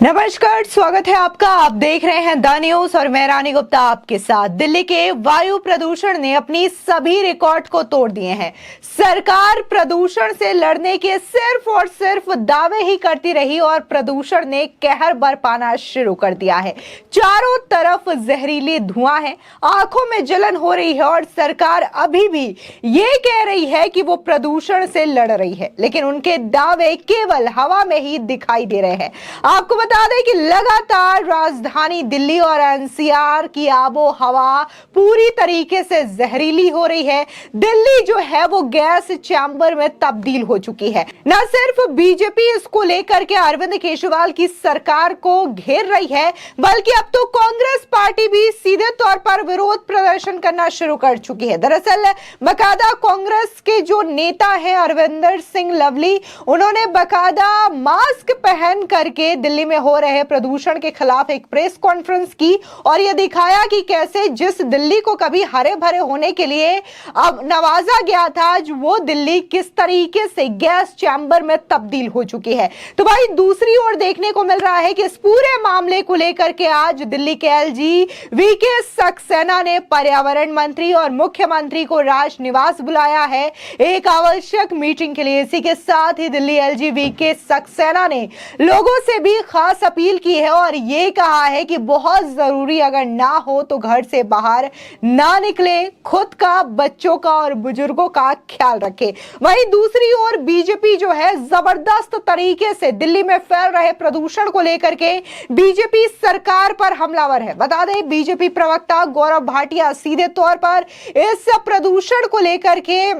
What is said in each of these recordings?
नमस्कार, स्वागत है आपका। आप देख रहे हैं द न्यूज और मैं रानी गुप्ता आपके साथ। दिल्ली के वायु प्रदूषण ने अपनी सभी रिकॉर्ड को तोड़ दिए हैं। सरकार प्रदूषण से लड़ने के सिर्फ और सिर्फ दावे ही करती रही और प्रदूषण ने कहर बरपाना शुरू कर दिया है। चारों तरफ जहरीले धुआं है, आंखों में जलन हो रही है और सरकार अभी भी ये कह रही है कि वो प्रदूषण से लड़ रही है, लेकिन उनके दावे केवल हवा में ही दिखाई दे रहे हैं। आपको बता दें कि लगातार राजधानी दिल्ली और एनसीआर की आबो हवा पूरी तरीके से जहरीली हो रही है। दिल्ली जो है वो गैस चैम्बर में तब्दील हो चुकी है। न सिर्फ बीजेपी इसको लेकर के अरविंद केजरीवाल की सरकार को घेर रही है, बल्कि अब तो कांग्रेस पार्टी भी सीधे तौर पर विरोध प्रदर्शन करना शुरू कर चुकी है। दरअसल बकायदा कांग्रेस के जो नेता हैं अरविंदर सिंह लवली, उन्होंने बकायदा मास्क पहन करके दिल्ली में हो रहे प्रदूषण के खिलाफ एक प्रेस कॉन्फ्रेंस की और यह दिखाया कि कैसे जिस दिल्ली को कभी हरे भरे होने के लिए अब नवाजा गया था, आज वो दिल्ली किस तरीके से गैस चैम्बर में तब्दील हो चुकी है। तो भाई दूसरी ओर देखने को मिल रहा है कि इस पूरे मामले को लेकर के आज दिल्ली के एलजी वीके सक्सेना ने पर्यावरण मंत्री और मुख्यमंत्री को राजनिवास बुलाया है एक आवश्यक मीटिंग के लिए। इसी के साथ ही दिल्ली एलजी वीके सक्सेना ने लोगों से भी खास अपील की है और ये कहा है कि बहुत जरूरी अगर ना हो तो घर से बाहर ना निकले, खुद का, बच्चों का और बुजुर्गों का ख्याल रखें। वहीं दूसरी ओर बीजेपी जो है जबरदस्त तरीके से दिल्ली में फैल रहे प्रदूषण को लेकर के बीजेपी सरकार पर हमलावर है। बता दें बीजेपी प्रवक्ता गौरव भाटिया सीधे तौर पर इस प्रदूषण को लेकर के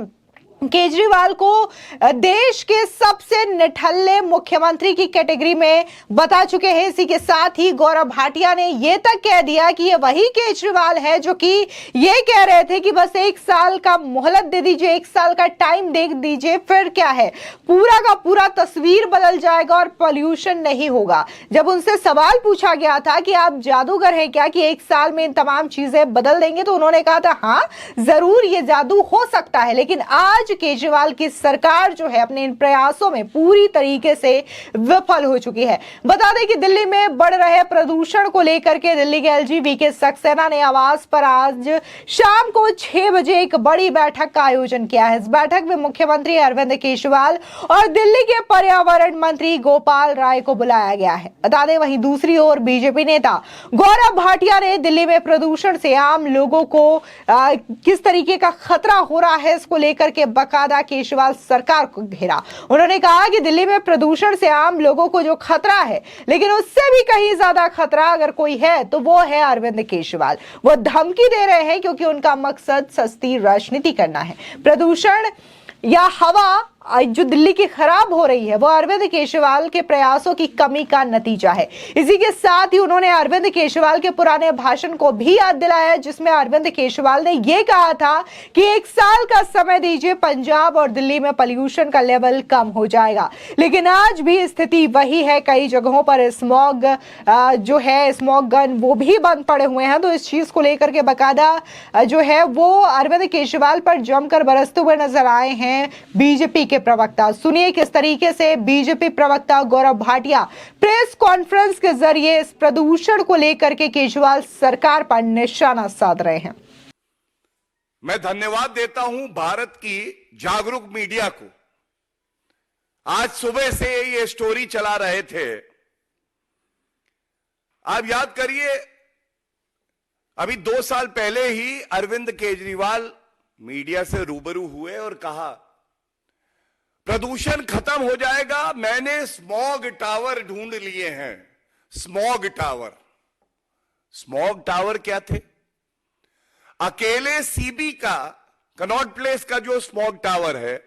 केजरीवाल को देश के सबसे निठल्ले मुख्यमंत्री की कैटेगरी में बता चुके हैं। इसी के साथ ही गौरव भाटिया ने यह तक कह दिया कि ये वही केजरीवाल है जो कि ये कह रहे थे कि बस 1 साल का मोहलत दे दीजिए, 1 साल का टाइम दे दीजिए, फिर क्या है, पूरा का पूरा तस्वीर बदल जाएगा और पॉल्यूशन नहीं होगा। जब उनसे सवाल पूछा गया था कि आप जादूगर हैं क्या कि 1 साल में इन तमाम चीजें बदल देंगे, तो उन्होंने कहा था हाँ जरूर ये जादू हो सकता है। लेकिन आज केजरीवाल की सरकार जो है अपने इन प्रयासों में पूरी तरीके से विफल हो चुकी है। बता दें कि दिल्ली में बढ़ रहे प्रदूषण को लेकर के दिल्ली के एलजी वीके सक्सेना ने आवास पर आज शाम को 6 बजे एक बड़ी बैठक का आयोजन किया है। इस बैठक में मुख्यमंत्री अरविंद केजरीवाल और दिल्ली के पर्यावरण मंत्री गोपाल राय को बुलाया गया है। बता दें वहीं दूसरी ओर बीजेपी नेता गौरव भाटिया ने दिल्ली में प्रदूषण से आम लोगों को किस तरीके का खतरा हो रहा है इसको लेकर के बकायदा केजरीवाल सरकार को घेरा। उन्होंने कहा कि दिल्ली में प्रदूषण से आम लोगों को जो खतरा है, लेकिन उससे भी कहीं ज्यादा खतरा अगर कोई है तो वो है अरविंद केजरीवाल। वो धमकी दे रहे हैं क्योंकि उनका मकसद सस्ती राजनीति करना है। प्रदूषण या हवा जो दिल्ली की खराब हो रही है वो अरविंद केजरीवाल के प्रयासों की कमी का नतीजा है। इसी के साथ ही उन्होंने अरविंद केजरीवाल के पुराने भाषण को भी याद दिलाया जिसमें अरविंद केजरीवाल ने यह कहा था कि 1 साल का समय दीजिए, पंजाब और दिल्ली में पॉल्यूशन का लेवल कम हो जाएगा। लेकिन आज भी स्थिति वही है। कई जगहों पर स्मॉग जो है, स्मॉग गन वो भी बंद पड़े हुए हैं। तो इस चीज को लेकर के बकायदा जो है वो अरविंद केजरीवाल पर जमकर बरसते हुए नजर आए हैं बीजेपी के प्रवक्ता। सुनिए किस तरीके से बीजेपी प्रवक्ता गौरव भाटिया प्रेस कॉन्फ्रेंस के जरिए इस प्रदूषण को लेकर के केजरीवाल सरकार पर निशाना साध रहे हैं। मैं धन्यवाद देता हूं भारत की जागरूक मीडिया को। आज सुबह से ये स्टोरी चला रहे थे। आप याद करिए, अभी 2 साल पहले ही अरविंद केजरीवाल मीडिया से रूबरू हुए और कहा प्रदूषण खत्म हो जाएगा, मैंने स्मॉग टावर ढूंढ लिए हैं। स्मॉग टावर, स्मॉग टावर क्या थे? अकेले सीबी का, कनॉट प्लेस का जो स्मॉग टावर है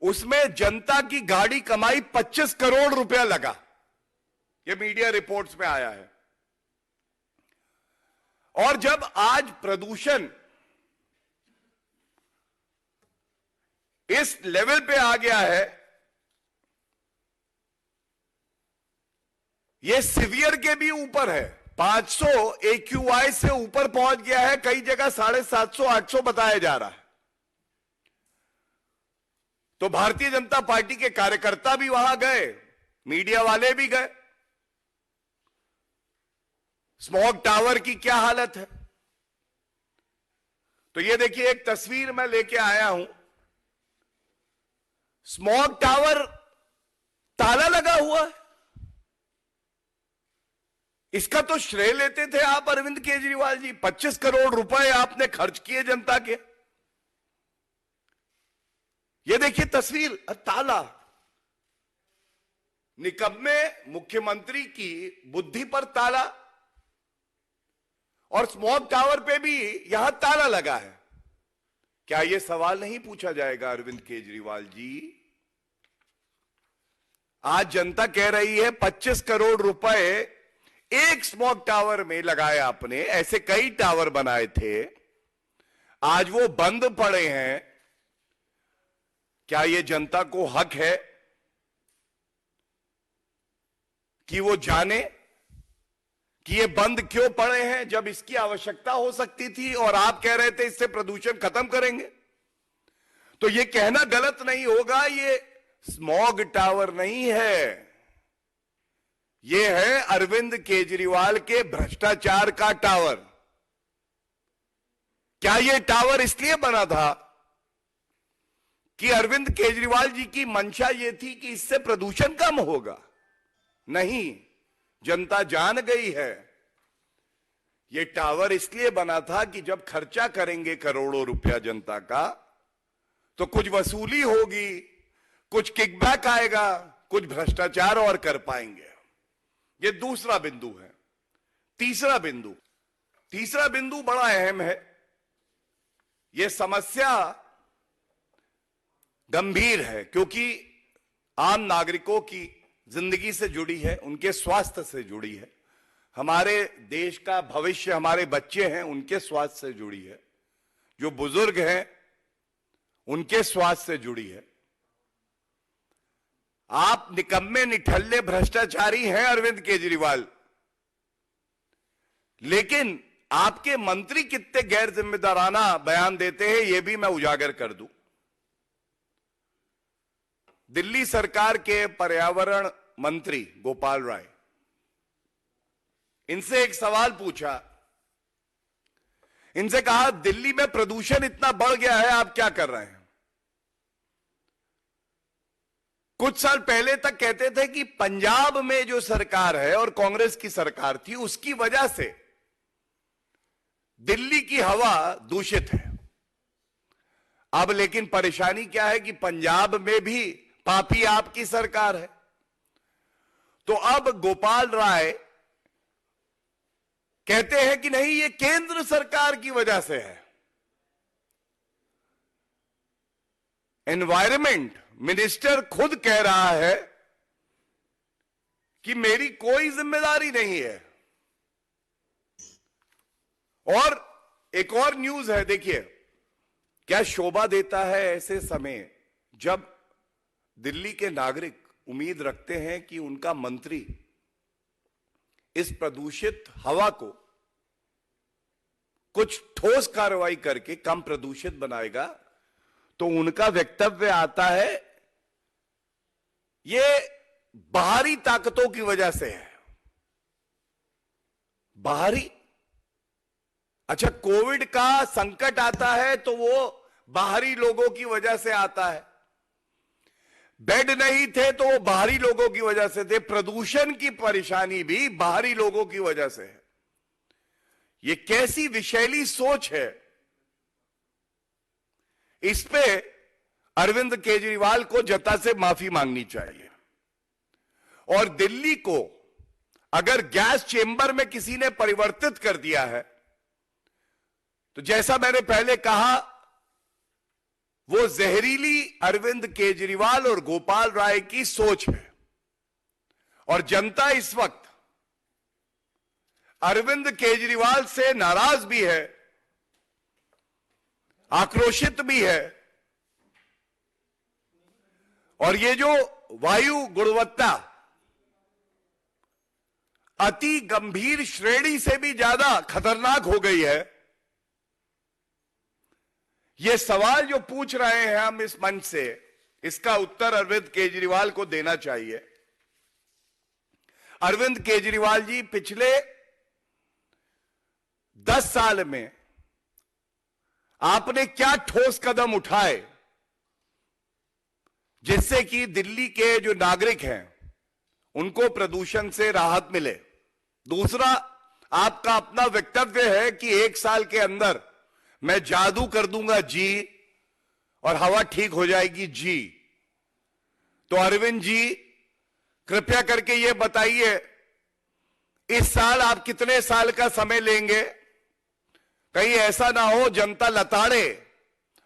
उसमें जनता की गाड़ी कमाई 25 करोड़ रुपया लगा। यह मीडिया रिपोर्ट्स में आया है। और जब आज प्रदूषण इस लेवल पे आ गया है, ये सीवियर के भी ऊपर है। 500 AQI से ऊपर पहुंच गया है। कई जगह 750 800 बताया जा रहा है। तो भारतीय जनता पार्टी के कार्यकर्ता भी वहां गए, मीडिया वाले भी गए स्मॉग टावर की क्या हालत है। तो ये देखिए, एक तस्वीर मैं लेके आया हूं। स्मॉग टावर ताला लगा हुआ है। इसका तो श्रेय लेते थे आप अरविंद केजरीवाल जी। 25 करोड़ रुपए आपने खर्च किए जनता के। ये देखिए तस्वीर, ताला। निकम्मे मुख्यमंत्री की बुद्धि पर ताला, और स्मॉग टावर पे भी यहां ताला लगा है। क्या यह सवाल नहीं पूछा जाएगा अरविंद केजरीवाल जी? आज जनता कह रही है 25 करोड़ रुपए एक स्मॉग टावर में लगाए आपने। ऐसे कई टावर बनाए थे, आज वो बंद पड़े हैं। क्या यह जनता को हक है कि वो जाने कि ये बंद क्यों पड़े हैं, जब इसकी आवश्यकता हो सकती थी और आप कह रहे थे इससे प्रदूषण खत्म करेंगे? तो ये कहना गलत नहीं होगा, ये स्मॉग टावर नहीं है, ये है अरविंद केजरीवाल के भ्रष्टाचार का टावर। क्या ये टावर इसलिए बना था कि अरविंद केजरीवाल जी की मंशा ये थी कि इससे प्रदूषण कम होगा? नहीं, जनता जान गई है। यह टावर इसलिए बना था कि जब खर्चा करेंगे करोड़ों रुपया जनता का, तो कुछ वसूली होगी, कुछ किकबैक आएगा, कुछ भ्रष्टाचार और कर पाएंगे। यह दूसरा बिंदु है। तीसरा बिंदु बड़ा अहम है। यह समस्या गंभीर है क्योंकि आम नागरिकों की जिंदगी से जुड़ी है, उनके स्वास्थ्य से जुड़ी है, हमारे देश का भविष्य, हमारे बच्चे हैं उनके स्वास्थ्य से जुड़ी है, जो बुजुर्ग हैं उनके स्वास्थ्य से जुड़ी है। आप निकम्मे निठल्ले भ्रष्टाचारी हैं अरविंद केजरीवाल, लेकिन आपके मंत्री कितने गैर जिम्मेदाराना बयान देते हैं यह भी मैं उजागर कर दूं। दिल्ली सरकार के पर्यावरण मंत्री गोपाल राय, इनसे एक सवाल पूछा, इनसे कहा दिल्ली में प्रदूषण इतना बढ़ गया है, आप क्या कर रहे हैं? कुछ साल पहले तक कहते थे कि पंजाब में जो सरकार है और कांग्रेस की सरकार थी उसकी वजह से दिल्ली की हवा दूषित है। अब लेकिन परेशानी क्या है कि पंजाब में भी पापी आपकी सरकार है। तो अब गोपाल राय कहते हैं कि नहीं, ये केंद्र सरकार की वजह से है। एनवायरमेंट मिनिस्टर खुद कह रहा है कि मेरी कोई जिम्मेदारी नहीं है। और एक और न्यूज है, देखिए क्या शोभा देता है ऐसे समय जब दिल्ली के नागरिक उम्मीद रखते हैं कि उनका मंत्री इस प्रदूषित हवा को कुछ ठोस कार्रवाई करके कम प्रदूषित बनाएगा, तो उनका वक्तव्य आता है ये बाहरी ताकतों की वजह से है। बाहरी, अच्छा कोविड का संकट आता है तो वो बाहरी लोगों की वजह से आता है। बेड नहीं थे तो वो बाहरी लोगों की वजह से थे। प्रदूषण की परेशानी भी बाहरी लोगों की वजह से है। ये कैसी विशैली सोच है? इस पे अरविंद केजरीवाल को जनता से माफी मांगनी चाहिए। और दिल्ली को अगर गैस चेंबर में किसी ने परिवर्तित कर दिया है, तो जैसा मैंने पहले कहा, वो जहरीली अरविंद केजरीवाल और गोपाल राय की सोच है। और जनता इस वक्त अरविंद केजरीवाल से नाराज भी है, आक्रोशित भी है। और ये जो वायु गुणवत्ता अति गंभीर श्रेणी से भी ज्यादा खतरनाक हो गई है, ये सवाल जो पूछ रहे हैं हम इस मंच से, इसका उत्तर अरविंद केजरीवाल को देना चाहिए। अरविंद केजरीवाल जी पिछले 10 साल में आपने क्या ठोस कदम उठाए जिससे कि दिल्ली के जो नागरिक हैं उनको प्रदूषण से राहत मिले? दूसरा, आपका अपना वक्तव्य है कि 1 साल के अंदर मैं जादू कर दूंगा जी और हवा ठीक हो जाएगी जी। तो अरविंद जी, कृपया करके यह बताइए, इस साल आप कितने साल का समय लेंगे? कहीं ऐसा ना हो जनता लताड़े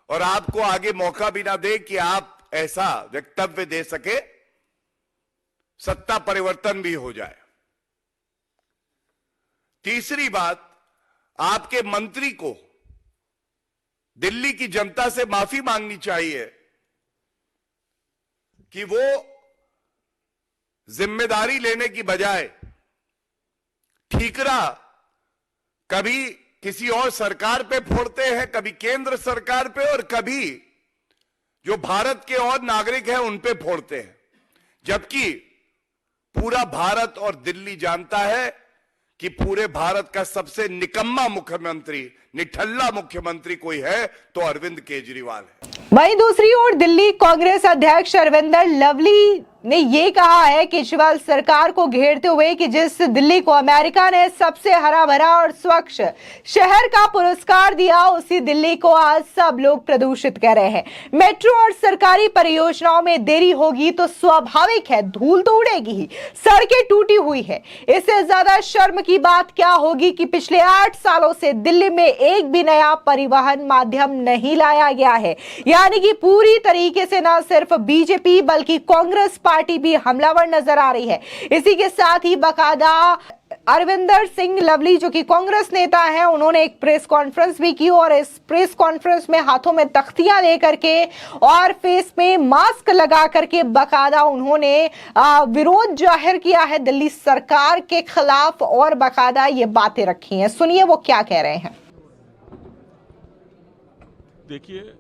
और आपको आगे मौका भी ना दे कि आप ऐसा वक्तव्य दे सके, सत्ता परिवर्तन भी हो जाए। तीसरी बात, आपके मंत्री को दिल्ली की जनता से माफी मांगनी चाहिए कि वो जिम्मेदारी लेने की बजाय ठीकरा कभी किसी और सरकार पे फोड़ते हैं, कभी केंद्र सरकार पे और कभी जो भारत के और नागरिक हैं उन पे फोड़ते हैं, जबकि पूरा भारत और दिल्ली जानता है कि पूरे भारत का सबसे निकम्मा मुख्यमंत्री, निठल्ला मुख्यमंत्री कोई है तो अरविंद केजरीवाल है। वहीं दूसरी ओर दिल्ली कांग्रेस अध्यक्ष अरविंदर लवली ने ये कहा है केजरीवाल सरकार को घेरते हुए कि जिस दिल्ली को अमेरिका ने सबसे हरा भरा और स्वच्छ शहर का पुरस्कार दिया, उसी दिल्ली को आज सब लोग प्रदूषित कर रहे हैं। मेट्रो और सरकारी परियोजनाओं में देरी होगी तो स्वाभाविक है धूल तो उड़ेगी ही, सड़कें टूटी हुई है। इससे ज्यादा शर्म की बात क्या होगी कि पिछले 8 सालों से दिल्ली में एक भी नया परिवहन माध्यम नहीं लाया गया है। यानी कि पूरी तरीके से न सिर्फ बीजेपी बल्कि कांग्रेस पार्टी भी हमलावर नजर आ रही है। इसी के साथ ही बकायदा अरविंदर सिंह लवली जो कि कांग्रेस नेता हैं, उन्होंने एक प्रेस कॉन्फ्रेंस भी की और इस प्रेस कॉन्फ्रेंस में हाथों में तख्तियां लेकर के और फेस में मास्क लगा करके बकायदा उन्होंने विरोध जाहिर किया है दिल्ली सरकार के खिलाफ और बकायदा ये बातें रखी हैं। सुनिए वो क्या कह रहे हैं। देखिए,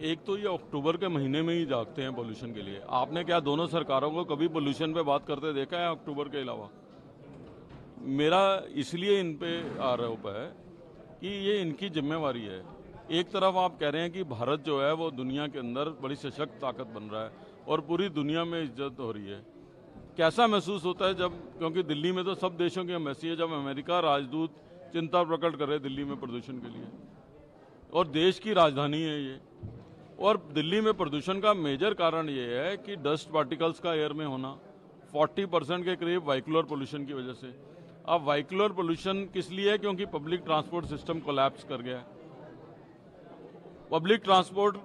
एक तो ये अक्टूबर के महीने में ही जागते हैं पोल्यूशन के लिए। आपने क्या दोनों सरकारों को कभी पोल्यूशन पे बात करते देखा है अक्टूबर के अलावा? मेरा इसलिए इन पे आरोप है कि ये इनकी जिम्मेवारी है। एक तरफ आप कह रहे हैं कि भारत जो है वो दुनिया के अंदर बड़ी सशक्त ताकत बन रहा है और पूरी दुनिया में इज्जत हो रही है। कैसा महसूस होता है जब, क्योंकि दिल्ली में तो सब देशों की एम्बेसी है, जब अमेरिका राजदूत चिंता प्रकट करे दिल्ली में प्रदूषण के लिए, और देश की राजधानी है ये। और दिल्ली में प्रदूषण का मेजर कारण ये है कि डस्ट पार्टिकल्स का एयर में होना, 40% के करीब व्हीकुलर पोल्यूशन की वजह से। अब व्हीकुलर पोल्यूशन किस लिए है? क्योंकि पब्लिक ट्रांसपोर्ट सिस्टम कोलैप्स कर गया है। पब्लिक ट्रांसपोर्ट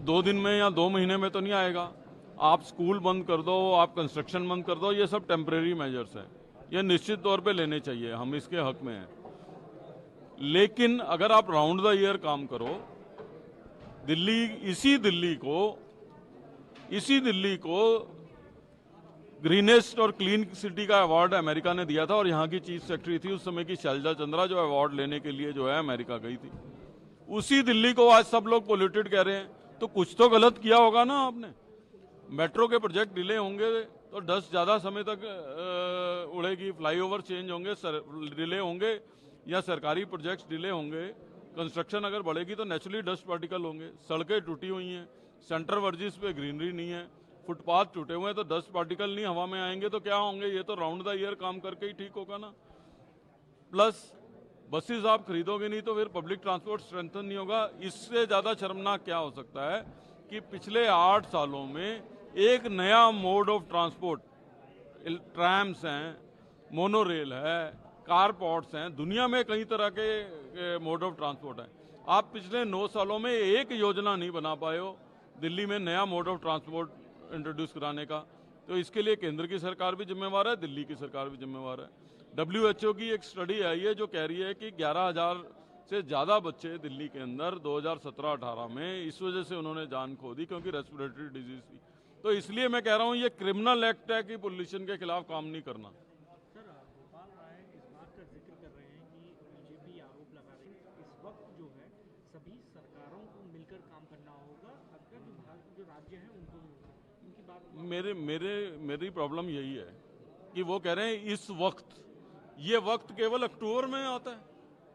2 दिन में या 2 महीने में तो नहीं आएगा। आप स्कूल बंद कर दो, आप कंस्ट्रक्शन बंद कर दो, ये सब टेम्परेरी मेजर्स हैं। ये निश्चित तौर पे लेने चाहिए, हम इसके हक में हैं। लेकिन अगर आप राउंड द ईयर काम करो, इसी दिल्ली को ग्रीनेस्ट और क्लीन सिटी का अवार्ड अमेरिका ने दिया था और यहाँ की चीफ सेक्रेटरी थी उस समय की शैलजा चंद्रा, जो अवार्ड लेने के लिए जो है अमेरिका गई थी। उसी दिल्ली को आज सब लोग पोल्यूटेड कह रहे हैं, तो कुछ तो गलत किया होगा ना आपने। मेट्रो के प्रोजेक्ट डिले होंगे तो डस्ट ज्यादा समय तक उड़ेगी, फ्लाईओवर चेंज होंगे, डिले होंगे, या सरकारी प्रोजेक्ट्स डिले होंगे, कंस्ट्रक्शन अगर बढ़ेगी तो नेचुरली डस्ट पार्टिकल होंगे। सड़कें टूटी हुई हैं, सेंटर वर्जिस पे ग्रीनरी नहीं है, फुटपाथ टूटे हुए हैं, तो डस्ट पार्टिकल नहीं हवा में आएंगे तो क्या होंगे? ये तो राउंड द ईयर काम करके ही ठीक होगा ना। प्लस बसेस आप खरीदोगे नहीं तो फिर पब्लिक ट्रांसपोर्ट स्ट्रेंथन नहीं होगा। इससे ज्यादा शर्मनाक क्या हो सकता है कि पिछले 8 सालों में एक नया मोड ऑफ ट्रांसपोर्ट, ट्रैम्स हैं, मोनोरेल है, कारपोर्ट्स हैं, दुनिया में कई तरह के मोड ऑफ ट्रांसपोर्ट हैं। आप पिछले 9 सालों में एक योजना नहीं बना पाए हो दिल्ली में नया मोड ऑफ ट्रांसपोर्ट इंट्रोड्यूस कराने का। तो इसके लिए केंद्र की सरकार भी जिम्मेवार है, दिल्ली की सरकार भी जिम्मेवार है। WHO की एक स्टडी आई है जो कह रही है कि 11,000 से ज़्यादा बच्चे दिल्ली के अंदर 2017-18 में इस वजह से उन्होंने जान खो दी क्योंकि रेस्पिरेटरी डिजीज थी। तो इसलिए मैं कह रहा हूँ ये क्रिमिनल एक्ट है कि पोल्यूशन के खिलाफ काम नहीं करना। सभी सरकारों को मिलकर काम करना होगा, अगर विभाग जो राज्य हैं उनको उनकी बात। मेरी प्रॉब्लम यही है कि वो कह रहे हैं इस वक्त, ये वक्त केवल अक्टूबर में आता है।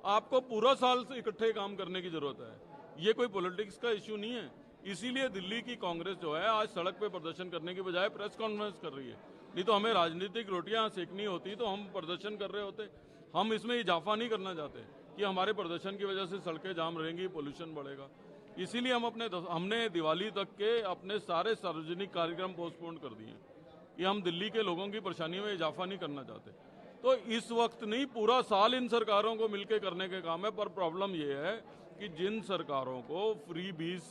आपको पूरा साल से इकट्ठे काम करने की जरूरत है। ये कोई पॉलिटिक्स का इश्यू नहीं है। इसीलिए दिल्ली की कांग्रेस जो है आज सड़क पे प्रदर्शन करने की बजाय प्रेस कॉन्फ्रेंस कर रही है। नहीं तो हमें राजनीतिक रोटियां सेकनी होती तो हम प्रदर्शन कर रहे होते। हम इसमें इजाफा नहीं करना चाहते कि हमारे प्रदर्शन की वजह से सड़कें जाम रहेंगी, पोल्यूशन बढ़ेगा। इसीलिए हमने दिवाली तक के अपने सारे सार्वजनिक कार्यक्रम पोस्टपोन कर दिए कि हम दिल्ली के लोगों की परेशानियों में इजाफा नहीं करना चाहते। तो इस वक्त नहीं, पूरा साल इन सरकारों को मिलकर करने के काम है। पर प्रॉब्लम ये है कि जिन सरकारों को फ्री बीस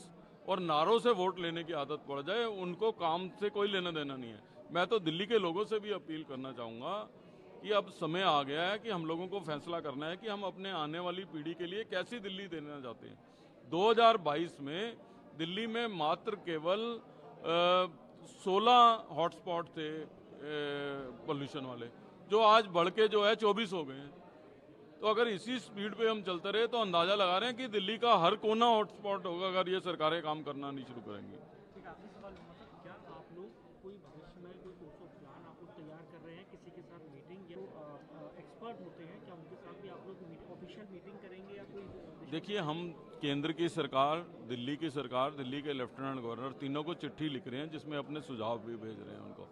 और नारों से वोट लेने की आदत पड़ जाए, उनको काम से कोई लेना देना नहीं है। मैं तो दिल्ली के लोगों से भी अपील करना चाहूँगा कि अब समय आ गया है कि हम लोगों को फैसला करना है कि हम अपने आने वाली पीढ़ी के लिए कैसी दिल्ली देना चाहते हैं। 2022 में दिल्ली में मात्र केवल 16 हॉटस्पॉट थे पोल्यूशन वाले, जो आज बढ़ के जो है 24 हो गए हैं। तो अगर इसी स्पीड पे हम चलते रहे तो अंदाजा लगा रहे हैं कि दिल्ली का हर कोना हॉटस्पॉट होगा अगर ये सरकारें काम करना नहीं शुरू करेंगी। एक आखिरी सवाल होगा सर, क्या आप लोग कोई भविष्य में कोई कोर्स ऑफ प्लान आप लोग तैयार कर रहे हैं किसी के साथ मीटिंग, या एक्सपर्ट होते हैं क्या उनके साथ भी आप लोग ऑफिशियल मीटिंग करेंगे या कोई? देखिए, हम केंद्र की सरकार, दिल्ली की सरकार, दिल्ली के लेफ्टिनेंट गवर्नर तीनों को चिट्ठी लिख रहे हैं जिसमें अपने सुझाव भी भेज रहे हैं उनको,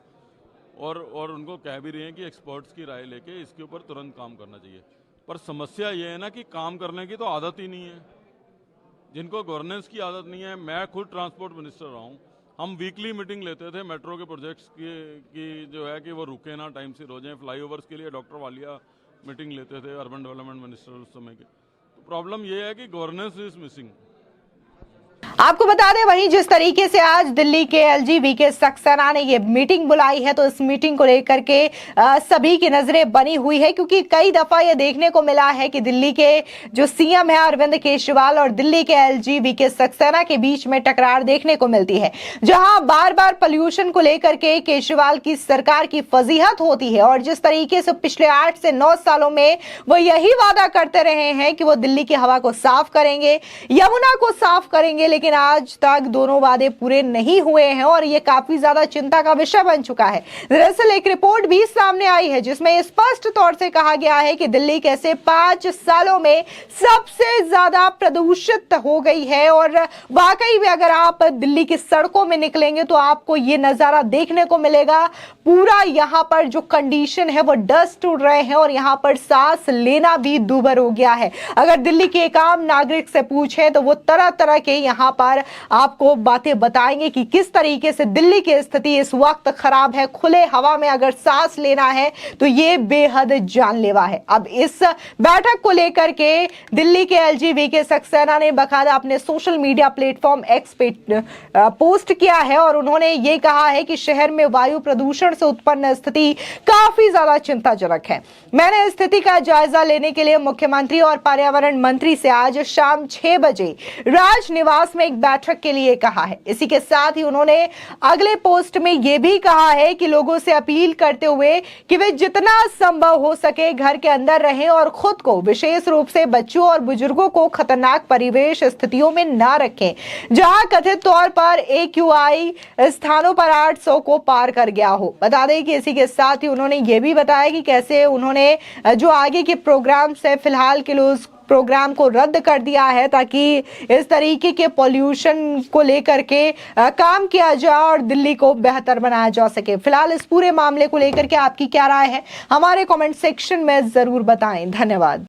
और उनको कह भी रहे हैं कि एक्सपर्ट्स की राय लेके इसके ऊपर तुरंत काम करना चाहिए। पर समस्या ये है ना कि काम करने की तो आदत ही नहीं है। जिनको गवर्नेंस की आदत नहीं है, मैं खुद ट्रांसपोर्ट मिनिस्टर रहा हूँ, हम वीकली मीटिंग लेते थे मेट्रो के प्रोजेक्ट्स की जो है कि वो रुके ना, टाइम से हो जाए। फ्लाईओवर्स के लिए डॉक्टर वालिया मीटिंग लेते थे, अर्बन डेवलपमेंट मिनिस्टर उस समय के। तो प्रॉब्लम ये है कि गवर्नेंस इज मिसिंग। आपको बता दें, वहीं जिस तरीके से आज दिल्ली के एलजी सक्सेना ने ये मीटिंग बुलाई है, तो इस मीटिंग को लेकर के सभी की नजरें बनी हुई है, क्योंकि कई दफा ये देखने को मिला है कि दिल्ली के जो सीएम है अरविंद केजरीवाल और दिल्ली के एलजी सक्सेना के बीच में टकरार देखने को मिलती है, जहां बार बार पोल्यूशन को लेकर के केजरीवाल की सरकार की फजीहत होती है। और जिस तरीके से पिछले 8 से 9 सालों में वो यही वादा करते रहे हैं कि वो दिल्ली की हवा को साफ करेंगे, यमुना को साफ करेंगे, लेकिन आज तक दोनों वादे पूरे नहीं हुए हैं और यह काफी ज्यादा चिंता का विषय बन चुका है। दरअसल एक रिपोर्ट भी सामने आई है जिसमें स्पष्ट तौर से कहा गया है कि दिल्ली कैसे 5 सालों में सबसे ज्यादा प्रदूषित हो गई है। और वाकई में अगर आप दिल्ली की सड़कों में निकलेंगे तो आपको यह नजारा देखने को मिलेगा। पूरा यहां पर जो कंडीशन है वो डस्ट उड़ रहे हैं और यहां पर सांस लेना भी दूभर हो गया है। अगर दिल्ली के एक आम नागरिक से पूछें तो वो तरह तरह के यहां पर आपको बातें बताएंगे कि किस तरीके से दिल्ली की स्थिति इस वक्त खराब है। खुले हवा में अगर सांस लेना है तो ये बेहद जानलेवा है। अब इस बैठक को लेकर के दिल्ली के एलजी सक्सेना ने बकायदा अपने सोशल मीडिया प्लेटफॉर्म एक्स पे पोस्ट किया है और उन्होंने ये कहा है कि शहर में वायु प्रदूषण से उत्पन्न स्थिति काफी ज्यादा चिंताजनक है। मैंने स्थिति का जायजा लेने के लिए मुख्यमंत्री और पर्यावरण मंत्री से आज शाम 6 बजे राजनिवास में एक बैठक के लिए कहा है। इसी के साथ ही उन्होंने अगले पोस्ट में यह भी कहा है कि लोगों से अपील करते हुए कि वे जितना संभव हो सके घर के अंदर रहें और खुद को, विशेष रूप से बच्चों और बुजुर्गों को खतरनाक परिवेश स्थितियों में ना रखें, जहां कथित तौर पर AQI स्थानों पर 800 को पार कर गया हो। बता दें कि इसी के साथ ही उन्होंने यह भी बताया कि कैसे उन्होंने जो आगे के प्रोग्राम से फिलहाल के लिए प्रोग्राम को रद्द कर दिया है ताकि इस तरीके के पॉल्यूशन को लेकर के काम किया जाए और दिल्ली को बेहतर बनाया जा सके। फिलहाल इस पूरे मामले को लेकर के आपकी क्या राय है, हमारे कमेंट सेक्शन में जरूर बताएं। धन्यवाद।